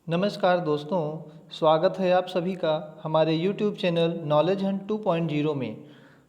नमस्कार दोस्तों, स्वागत है आप सभी का हमारे YouTube चैनल नॉलेज हंट 2.0 में।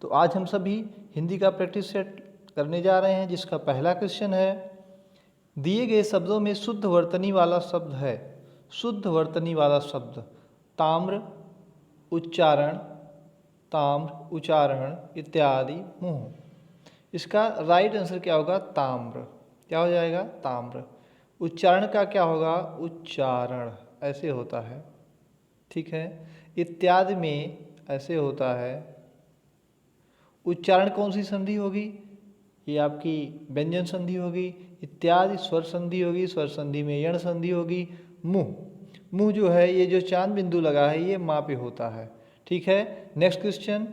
तो आज हम सभी हिंदी का प्रैक्टिस सेट करने जा रहे हैं, जिसका पहला क्वेश्चन है, दिए गए शब्दों में शुद्ध वर्तनी वाला शब्द है। शुद्ध वर्तनी वाला शब्द ताम्र, उच्चारण, ताम्र, उच्चारण इत्यादि, मुँह। इसका राइट आंसर क्या होगा? ताम्र। क्या हो जाएगा? ताम्र। उच्चारण का क्या होगा? उच्चारण। ऐसे होता है, ठीक है। इत्यादि में ऐसे होता है। उच्चारण कौन सी संधि होगी? ये आपकी व्यंजन संधि होगी। इत्यादि स्वर संधि होगी, स्वर संधि में यण संधि होगी। मुँह, मुँह जो है, ये जो चांद बिंदु लगा है, ये माँ पे होता है, ठीक है। नेक्स्ट क्वेश्चन,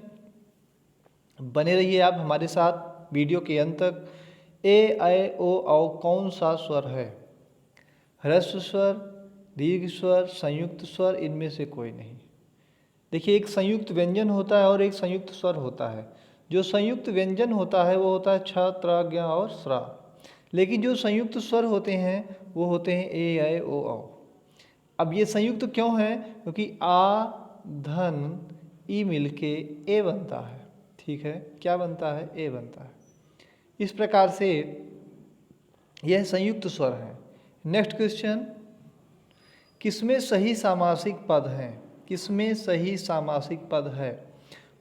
बने रहिए आप हमारे साथ वीडियो के अंत तक। ए, ऐ, ओ, औ कौन सा स्वर है? ह्रस्व स्वर, दीर्घ स्वर, संयुक्त स्वर, इनमें से कोई नहीं। देखिए, एक संयुक्त व्यंजन होता है और एक संयुक्त स्वर होता है। जो संयुक्त व्यंजन होता है वो होता है छ, त्र, ज्ञ और स्रा। लेकिन जो संयुक्त स्वर होते हैं वो होते हैं ए, ऐ, ओ, औ। अब ये संयुक्त क्यों है? क्योंकि आ, धन, ई मिलके ए बनता है, ठीक है। क्या बनता है? ए बनता है। इस प्रकार से यह संयुक्त स्वर है। नेक्स्ट क्वेश्चन, किसमें सही सामासिक पद हैं? किसमें सही सामासिक पद है?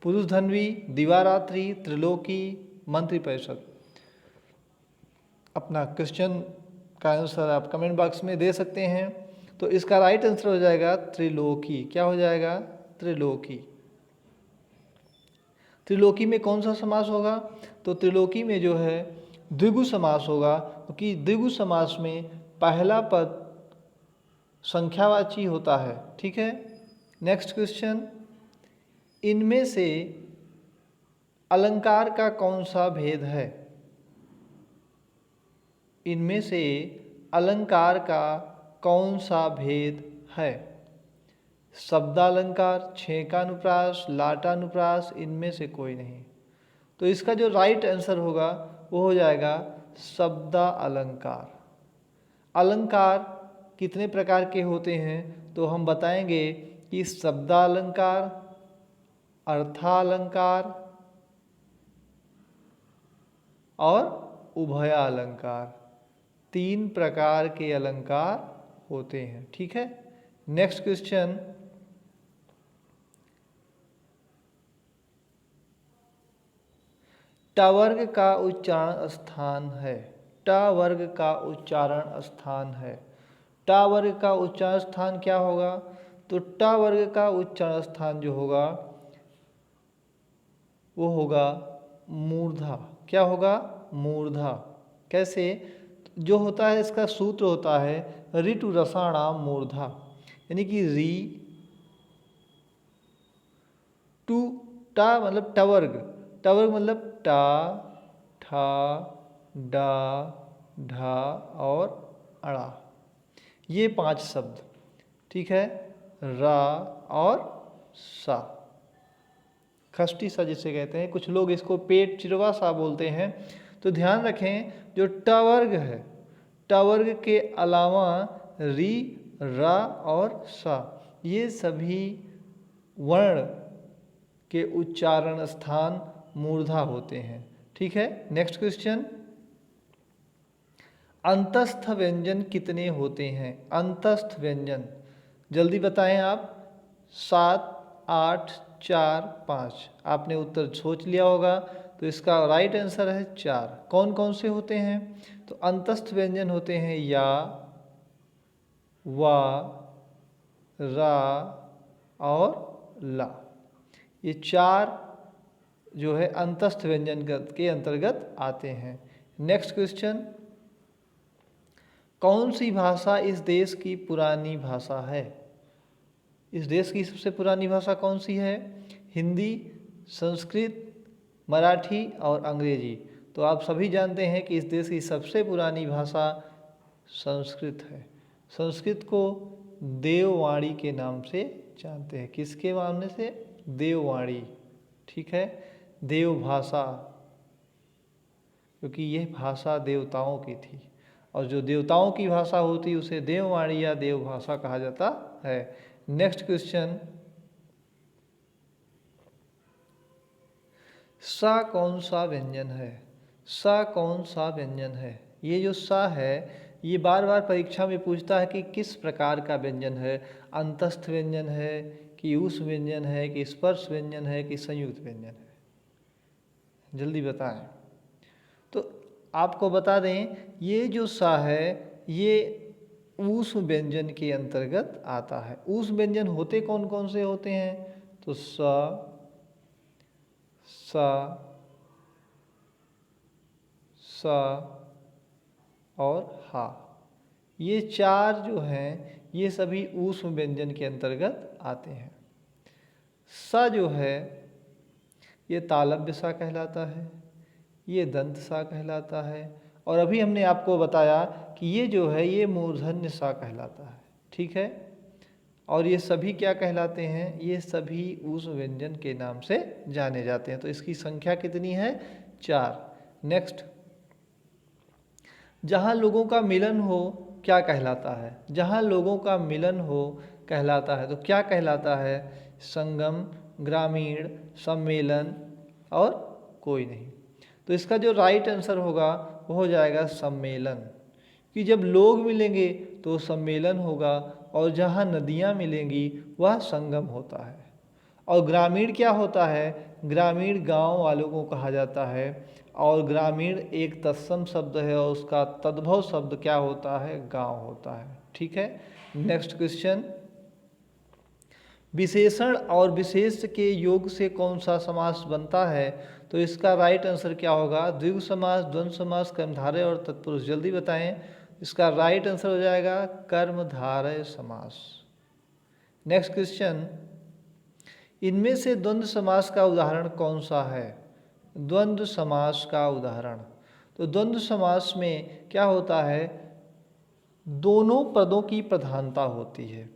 पुरुष धन्वी, दिवारात्रि, त्रिलोकी, मंत्रिपरिषद। अपना क्वेश्चन का आंसर आप कमेंट बॉक्स में दे सकते हैं। तो इसका राइट आंसर हो जाएगा त्रिलोकी। क्या हो जाएगा? त्रिलोकी। त्रिलोकी में कौन सा समास होगा? तो त्रिलोकी में जो है द्विगु समास होगा, क्योंकि द्विगु समास में पहला पद संख्यावाची होता है, ठीक है। नेक्स्ट क्वेश्चन, इनमें से अलंकार का कौन सा भेद है? इनमें से अलंकार का कौन सा भेद है? शब्दालंकार, छेकानुप्रास, लाटानुप्रास, इनमें से कोई नहीं। तो इसका जो राइट आंसर होगा वो हो जाएगा शब्दा अलंकार। अलंकार कितने प्रकार के होते हैं? तो हम बताएंगे कि शब्दालंकार, अर्थालंकार और उभयालंकार, तीन प्रकार के अलंकार होते हैं, ठीक है। नेक्स्ट क्वेश्चन, ट वर्ग का उच्चारण स्थान है। ट वर्ग का उच्चारण स्थान है। ट वर्ग का उच्चारण स्थान क्या होगा? तो ट वर्ग का उच्चारण स्थान जो होगा वो होगा मूर्धा। क्या होगा? मूर्धा। कैसे? जो होता है, इसका सूत्र होता है ऋतु रसाणाम मूर्धा, यानी कि री टू टा मतलब टवर्ग, टवर्ग मतलब टा, ठा, डा, ढा और अड़ा, ये 5 शब्द, ठीक है। रा और सा, खष्टी सा जिसे कहते हैं, कुछ लोग इसको पेट चिरवा सा बोलते हैं। तो ध्यान रखें, जो टवर्ग है, टवर्ग के अलावा री, रा और सा, ये सभी वर्ण के उच्चारण स्थान मूर्धा होते हैं, ठीक है। नेक्स्ट क्वेश्चन, अंतस्थ व्यंजन कितने होते हैं? अंतस्थ व्यंजन जल्दी बताएं आप। 7, 8, 4, 5। आपने उत्तर सोच लिया होगा, तो इसका राइट आंसर है 4। कौन कौन से होते हैं? तो अंतस्थ व्यंजन होते हैं या, वा, रा और ला। ये 4 जो है अंतस्थ व्यंजन के अंतर्गत आते हैं। नेक्स्ट क्वेश्चन, कौन सी भाषा इस देश की पुरानी भाषा है? इस देश की सबसे पुरानी भाषा कौन सी है? हिंदी, संस्कृत, मराठी और अंग्रेजी। तो आप सभी जानते हैं कि इस देश की सबसे पुरानी भाषा संस्कृत है। संस्कृत को देववाणी के नाम से जानते हैं। किसके नाम से? देववाणी, ठीक है। देव भाषा, क्योंकि यह भाषा देवताओं की थी। और जो देवताओं की भाषा होती है उसे देववाणी या देवभाषा कहा जाता है। नेक्स्ट क्वेश्चन, सा कौन सा व्यंजन है? सा कौन सा व्यंजन है? ये जो सा है ये बार बार परीक्षा में पूछता है कि किस प्रकार का व्यंजन है, अंतस्थ व्यंजन है कि उस व्यंजन है कि स्पर्श व्यंजन है कि संयुक्त व्यंजन है, जल्दी बताएं। तो आपको बता दें ये जो सा है ये उस व्यंजन के अंतर्गत आता है। उस व्यंजन होते कौन कौन से होते हैं? तो सा, सा, सा और हा, ये चार जो हैं ये सभी ऊष्म व्यंजन के अंतर्गत आते हैं। सा जो है ये तालव्य सा कहलाता है, ये दंत सा कहलाता है, और अभी हमने आपको बताया कि ये जो है ये मूर्धन्य सा कहलाता है। ठीक है, और ये सभी क्या कहलाते हैं? ये सभी उस व्यंजन के नाम से जाने जाते हैं। तो इसकी संख्या कितनी है? 4। नेक्स्ट, जहाँ लोगों का मिलन हो क्या कहलाता है? जहाँ लोगों का मिलन हो कहलाता है। तो क्या कहलाता है? संगम, ग्रामीण, सम्मेलन और कोई नहीं। तो इसका जो राइट आंसर होगा वो हो जाएगा सम्मेलन, कि जब लोग मिलेंगे तो सम्मेलन होगा, और जहाँ नदियाँ मिलेंगी वह संगम होता है। और ग्रामीण क्या होता है? ग्रामीण गांव वालों को कहा जाता है, और ग्रामीण एक तत्सम शब्द है और उसका तद्भव शब्द क्या होता है? गांव होता है। ठीक है, नेक्स्ट क्वेश्चन, विशेषण और विशेष के योग से कौन सा समास बनता है? तो इसका राइट आंसर क्या होगा? द्विगु समास, द्वंद्व समास, कर्मधारय और तत्पुरुष। जल्दी बताएं। इसका राइट आंसर हो जाएगा कर्मधारय समास। नेक्स्ट क्वेश्चन, इनमें से द्वंद्व समास का उदाहरण कौन सा है? द्वंद्व समास का उदाहरण, तो द्वंद्व समास में क्या होता है? दोनों पदों की प्रधानता होती है।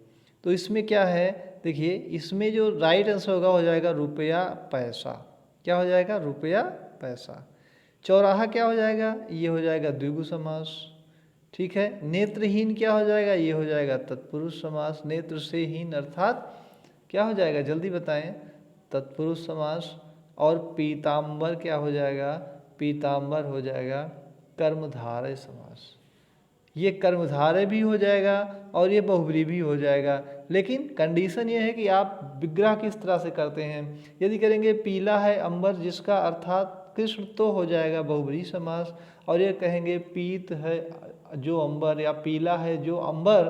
तो इसमें क्या है? देखिए, इसमें जो राइट आंसर होगा हो जाएगा रुपया पैसा। क्या हो जाएगा? रुपया पैसा। चौराहा क्या हो जाएगा? ये हो जाएगा द्विगु समास। ठीक है, नेत्रहीन क्या हो जाएगा? ये हो जाएगा तत्पुरुष समास। नेत्र से हीन अर्थात क्या हो जाएगा? जल्दी बताएं। तत्पुरुष समास। और पीताम्बर क्या हो जाएगा? पीताम्बर हो जाएगा कर्मधारय समास। ये कर्मधारय भी हो जाएगा और ये बहुब्री भी हो जाएगा, लेकिन कंडीशन ये है कि आप विग्रह किस तरह से करते हैं। यदि करेंगे पीला है अंबर जिसका अर्थात कृष्ण तो हो जाएगा बहुब्री समास, और ये कहेंगे पीत है जो अंबर या पीला है जो अंबर,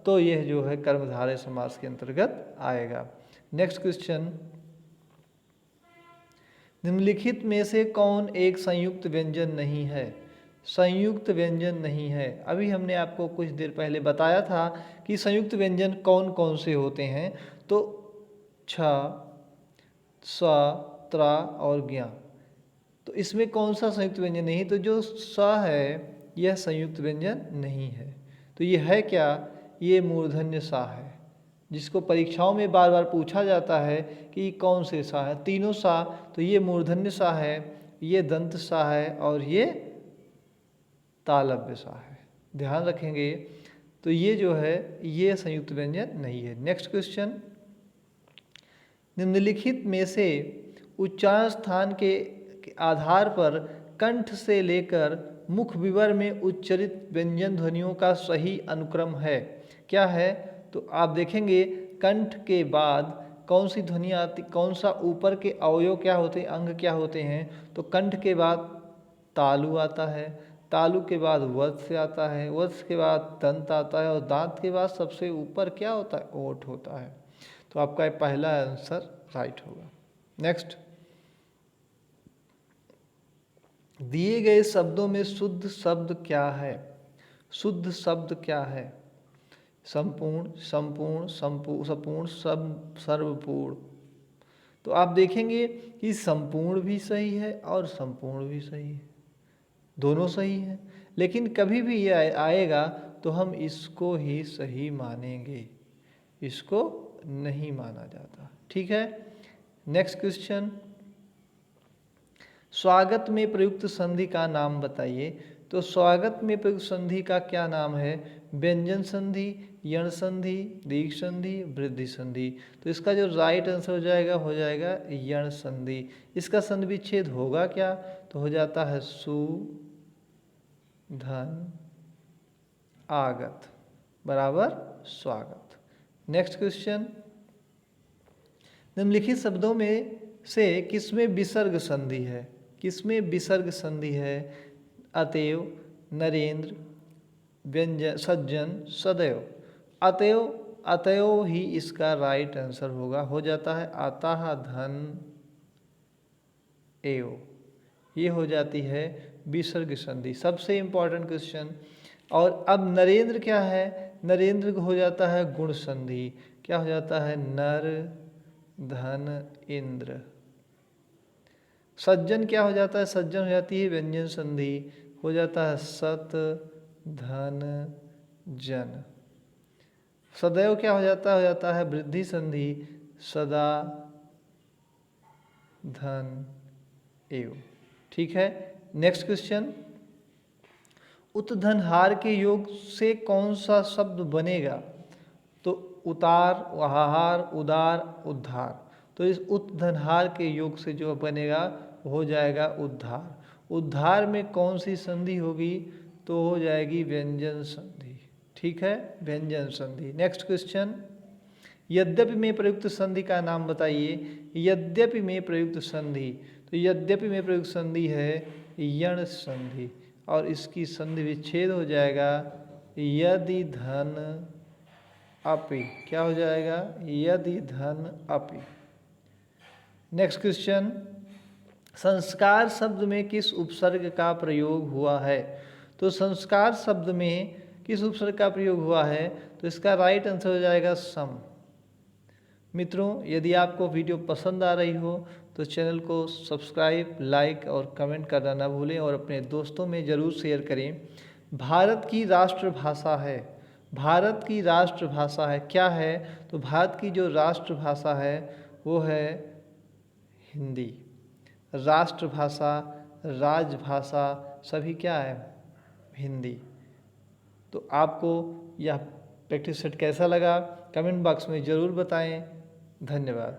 तो यह जो है कर्मधारय समास के अंतर्गत आएगा। नेक्स्ट क्वेश्चन, निम्नलिखित में से कौन एक संयुक्त व्यंजन नहीं है? संयुक्त व्यंजन नहीं है। अभी हमने आपको कुछ देर पहले बताया था कि संयुक्त व्यंजन कौन कौन से होते हैं। तो छ, स, त्रा और ज्ञा। तो इसमें कौन सा संयुक्त व्यंजन नहीं? तो जो स है यह संयुक्त व्यंजन नहीं है। तो ये है क्या? ये मूर्धन्य सा है, जिसको परीक्षाओं में बार बार पूछा जाता है कि कौन से सा है। तीनों सा, तो ये मूर्धन्य सा है, ये दंत सा है और ये तालव्य सा है। ध्यान रखेंगे। तो ये जो है ये संयुक्त व्यंजन नहीं है। नेक्स्ट क्वेश्चन, निम्नलिखित में से उच्चारण स्थान के आधार पर कंठ से लेकर मुख विवर में उच्चरित व्यंजन ध्वनियों का सही अनुक्रम है? क्या है? तो आप देखेंगे कंठ के बाद कौन सी ध्वनि आती, कौन सा ऊपर के अवयव क्या होते हैं, अंग क्या होते हैं? तो कंठ के बाद तालु आता है, तालु के बाद वत्स आता है, वत्स के बाद दंत आता है, और दांत के बाद सबसे ऊपर क्या होता है? ओठ होता है। तो आपका पहला आंसर राइट होगा। नेक्स्ट, दिए गए शब्दों में शुद्ध शब्द क्या है? शुद्ध शब्द क्या है? संपूर्ण, संपूर्ण, सपूर्ण, सर्वपूर्ण। तो आप देखेंगे कि संपूर्ण भी सही है और संपूर्ण भी सही है, दोनों सही है, लेकिन कभी भी ये आएगा तो हम इसको ही सही मानेंगे, इसको नहीं माना जाता। ठीक है, नेक्स्ट क्वेश्चन, स्वागत में प्रयुक्त संधि का नाम बताइए। तो स्वागत में प्रयुक्त संधि का क्या नाम है? व्यंजन संधि, यण संधि, दीर्घ संधि, वृद्धि संधि। तो इसका जो राइट आंसर हो जाएगा यण संधि। इसका संधि विच्छेद होगा क्या? तो हो जाता है सु धन आगत बराबर स्वागत। नेक्स्ट क्वेश्चन, निम्नलिखित शब्दों में से किसमें विसर्ग संधि है? किसमें विसर्ग संधि है? अतएव, नरेंद्र, व्यंजन, सज्जन, सदैव। अतएव, अतएव ही इसका राइट आंसर होगा, हो जाता है अतः धन एव। ये हो जाती है विसर्ग संधि। सबसे इंपॉर्टेंट क्वेश्चन। और अब नरेंद्र क्या है? नरेंद्र हो जाता है गुण संधि। क्या हो जाता है? नर धन इंद्र। सज्जन क्या हो जाता है? सज्जन हो जाती है व्यंजन संधि, हो जाता है सत धन जन। सदैव क्या हो जाता है? हो जाता है वृद्धि संधि, सदा धन एव। ठीक है। नेक्स्ट क्वेश्चन, उत्धनहार के योग से कौन सा शब्द बनेगा? तो उतार, हाहार, उदार, उद्धार। तो इस उत्धनहार के योग से जो बनेगा हो जाएगा उद्धार। उद्धार में कौन सी संधि होगी? तो हो जाएगी व्यंजन संधि। ठीक है, व्यंजन संधि। नेक्स्ट क्वेश्चन, यद्यपि में प्रयुक्त संधि का नाम बताइए। यद्यपि में प्रयुक्त संधि, तो यद्यपि में प्रयुक्त संधि है यण संधि, और इसकी संधि विच्छेद हो जाएगा यदि धन अपि। क्या हो जाएगा? यदि धन अपि। नेक्स्ट क्वेश्चन, संस्कार शब्द में किस उपसर्ग का प्रयोग हुआ है? तो संस्कार शब्द में किस उपसर्ग का प्रयोग हुआ है? तो इसका राइट आंसर हो जाएगा सम। मित्रों, यदि आपको वीडियो पसंद आ रही हो तो चैनल को सब्सक्राइब, लाइक और कमेंट करना ना भूलें, और अपने दोस्तों में ज़रूर शेयर करें। भारत की राष्ट्रभाषा है, भारत की राष्ट्रभाषा है क्या है? तो भारत की जो राष्ट्रभाषा है वो है हिंदी। राष्ट्रभाषा, राजभाषा सभी क्या है? हिंदी। तो आपको यह प्रैक्टिस सेट कैसा लगा कमेंट बॉक्स में ज़रूर बताएं। धन्यवाद।